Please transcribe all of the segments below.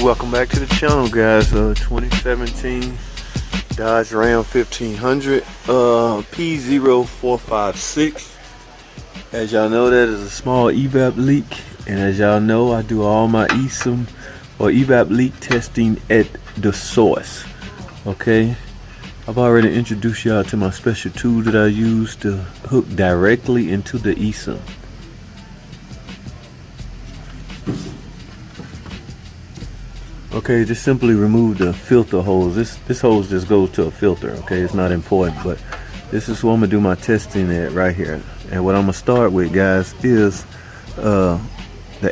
welcome back to the channel, guys. 2017 Dodge Ram 1500 P0456. As y'all know, that is a small evap leak, and as y'all know, I do all my emission or evap leak testing at the source. Okay, I've already introduced y'all to my special tool that I use to hook directly into the emission. Okay, just simply remove the filter hose. This hose just goes to a filter. Okay, it's not important, but this is what I'm gonna do my testing at right here. And what I'm gonna start with, guys, is the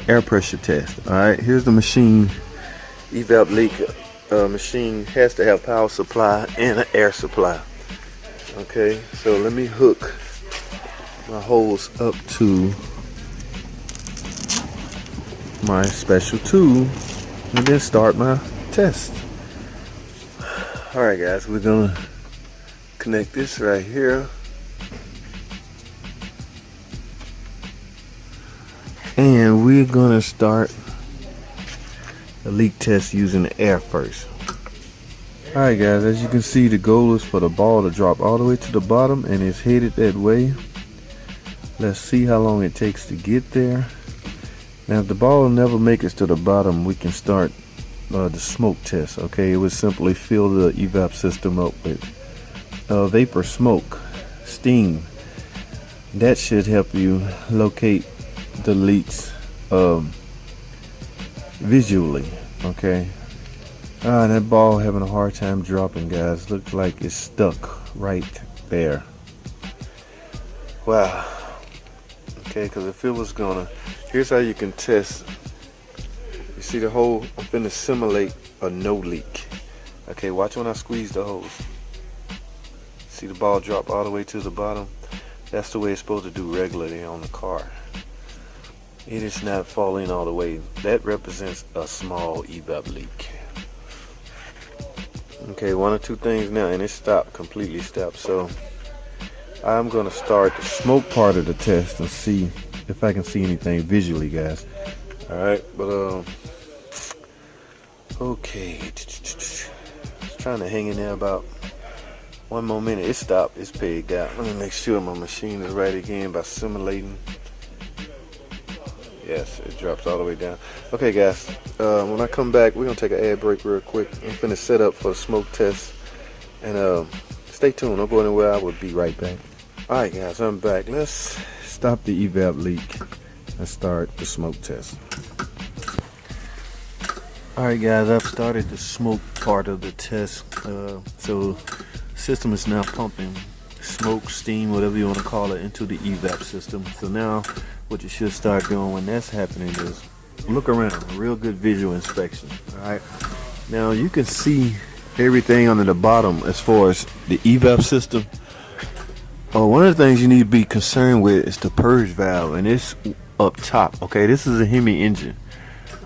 air pressure test. All right, here's the machine. Evap leak machine has to have power supply and an air supply. Okay, so let me hook my hose up to my special tool and then start my test. Alright guys, we're gonna connect this right here, and we're gonna start the leak test using the air first. Alright guys, as you can see, the goal is for the ball to drop all the way to the bottom, and it's headed that way. Let's see how long it takes to get there. Now if the ball never makes it to the bottom, we can start the smoke test. Okay, it would simply fill the evap system up with vapor, smoke, steam. That should help you locate the leaks visually. Okay, that ball having a hard time dropping, guys. Looks like it's stuck right there. Wow. Okay, because if it was gonna, here's how you can test. You see the hole? I'm finna simulate a no leak. Okay, watch when I squeeze the hose. See the ball drop all the way to the bottom? That's the way it's supposed to do regularly on the car. It is not falling all the way. That represents a small evap leak. Okay, one or two things now, and it stopped, completely stopped. So I'm gonna start the smoke part of the test and see if I can see anything visually, guys. Alright, but okay, just trying to hang in there about one more minute. It stopped, it's pegged out. Let me make sure my machine is right again by simulating. Yes, it drops all the way down. Okay guys, when I come back, we're gonna take an ad break real quick. I'm finna set up for the smoke test, and stay tuned. Don't go anywhere. I will be right back. Alright guys, I'm back. Let's stop the evap leak and start the smoke test. Alright guys, I've started the smoke part of the test. So the system is now pumping smoke, steam, whatever you want to call it, into the evap system. So now what you should start doing when that's happening is look around, a real good visual inspection. Alright, now you can see everything under the bottom as far as the evap system. One of the things you need to be concerned with is the purge valve, and it's up top. Okay, this is a Hemi engine.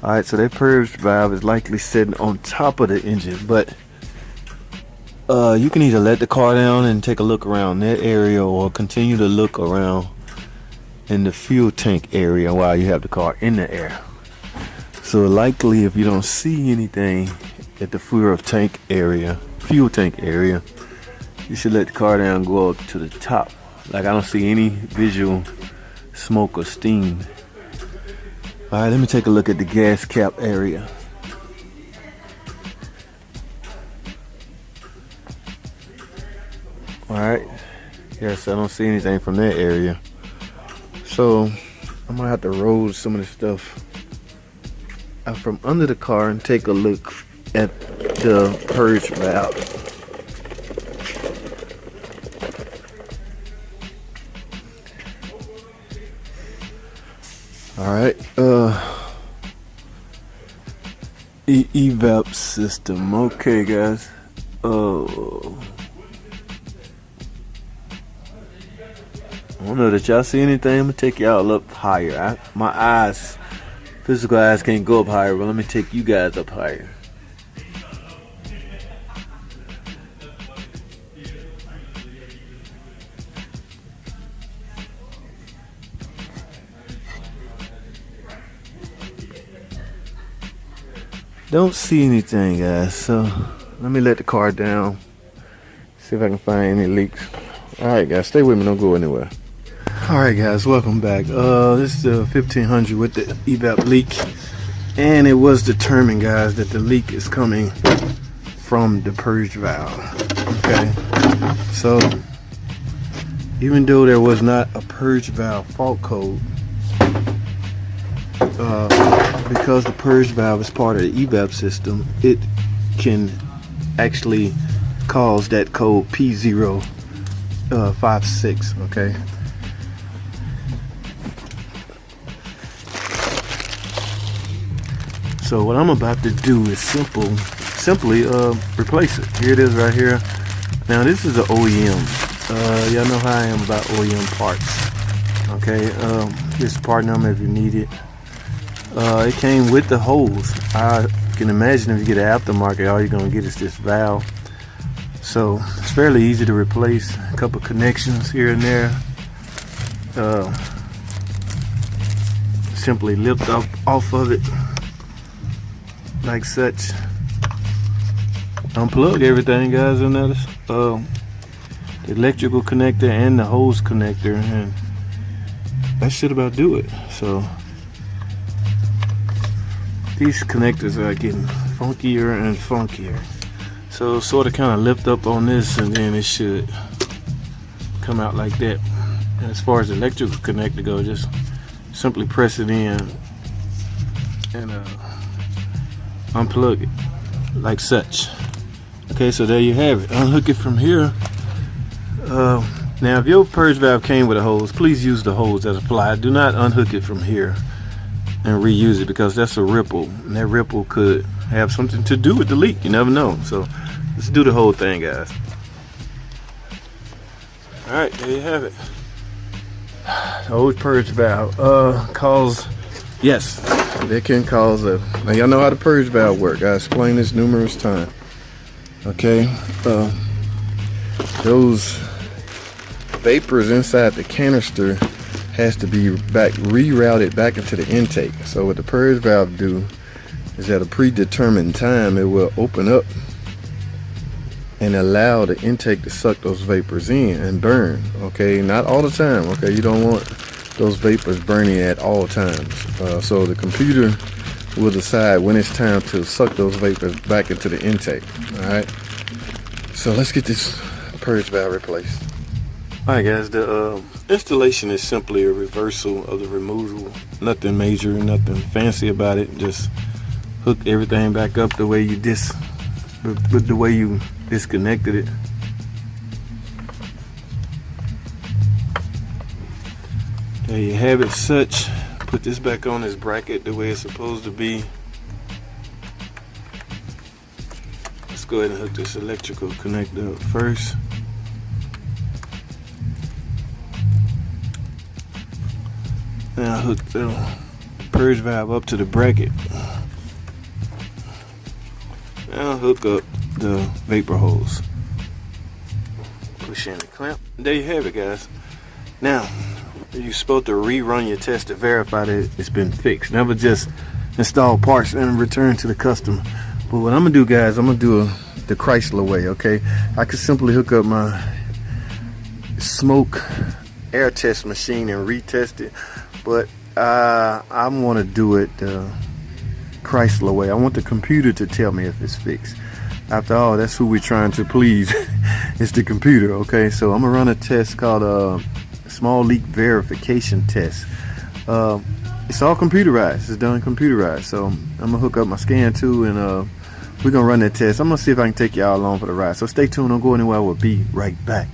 Alright, so that purge valve is likely sitting on top of the engine, but you can either let the car down and take a look around that area, or continue to look around in the fuel tank area while you have the car in the air. So likely, if you don't see anything at the fuel tank area, you should let the car down, go up to the top. Like, I don't see any visual smoke or steam. Alright, let me take a look at the gas cap area. Alright, yes, I don't see anything from that area. So I'm gonna have to roll some of the stuff out from under the car and take a look at the purge valve. Alright, evap system. Okay guys, I don't know that y'all see anything. I'm gonna take y'all up higher. My eyes, physical eyes, can't go up higher, but let me take you guys up higher. Don't see anything, guys. So let me let the car down. See if I can find any leaks. Alright guys, stay with me, don't go anywhere. Alright guys, welcome back. This is the 1500 with the evap leak. And it was determined, guys, that the leak is coming from the purge valve. Okay. So even though there was not a purge valve fault code, because the purge valve is part of the evap system, it can actually cause that code P0456. Okay. So what I'm about to do is simply replace it. Here it is right here. Now this is an OEM. Y'all know how I am about OEM parts. Okay, here's the part number if you need it. It came with the hose. I can imagine if you get an aftermarket, all you're gonna get is this valve. So it's fairly easy to replace. A couple connections here and there. Simply lift up off of it like such. Unplug everything, guys, and that is the electrical connector and the hose connector, and that should about do it. So these connectors are getting funkier and funkier. So sort of kind of lift up on this, and then it should come out like that. And as far as the electrical connector goes, just simply press it in and unplug it like such. Okay, so there you have it. Unhook it from here. Now if your purge valve came with a hose, please use the hose as applied. Do not unhook it from here and reuse it, because that's a ripple, and that ripple could have something to do with the leak. You never know. So let's do the whole thing, guys. Alright, there you have it. The old purge valve yes, they can cause a, now y'all know how the purge valve work. I explained this numerous times. Okay, those vapors inside the canister has to be rerouted back into the intake. So what the purge valve do is at a predetermined time, it will open up and allow the intake to suck those vapors in and burn. Okay, not all the time. Okay, you don't want those vapors burning at all times. So the computer will decide when it's time to suck those vapors back into the intake. All right, so let's get this purge valve replaced. All right, guys, the installation is simply a reversal of the removal. Nothing major, nothing fancy about it. Just hook everything back up the way you disconnected it. There you have it. Such. Put this back on this bracket the way it's supposed to be. Let's go ahead and hook this electrical connector up first. Now hook the purge valve up to the bracket. Now hook up the vapor hose. Push in the clamp. There you have it, guys. Now you're supposed to rerun your test to verify that it's been fixed. Never just install parts and return to the customer. But what I'm gonna do, guys, I'm gonna do the Chrysler way. Okay, I could simply hook up my smoke air test machine and retest it, but I want to do it Chrysler way. I want the computer to tell me if it's fixed. After all, that's who we're trying to please. It's the computer. Okay, so I'm gonna run a test called a small leak verification test. It's all computerized. It's done computerized. So I'm gonna hook up my scan tool, and we're gonna run that test. I'm gonna see if I can take y'all along for the ride. So stay tuned. Don't go anywhere. We'll be right back.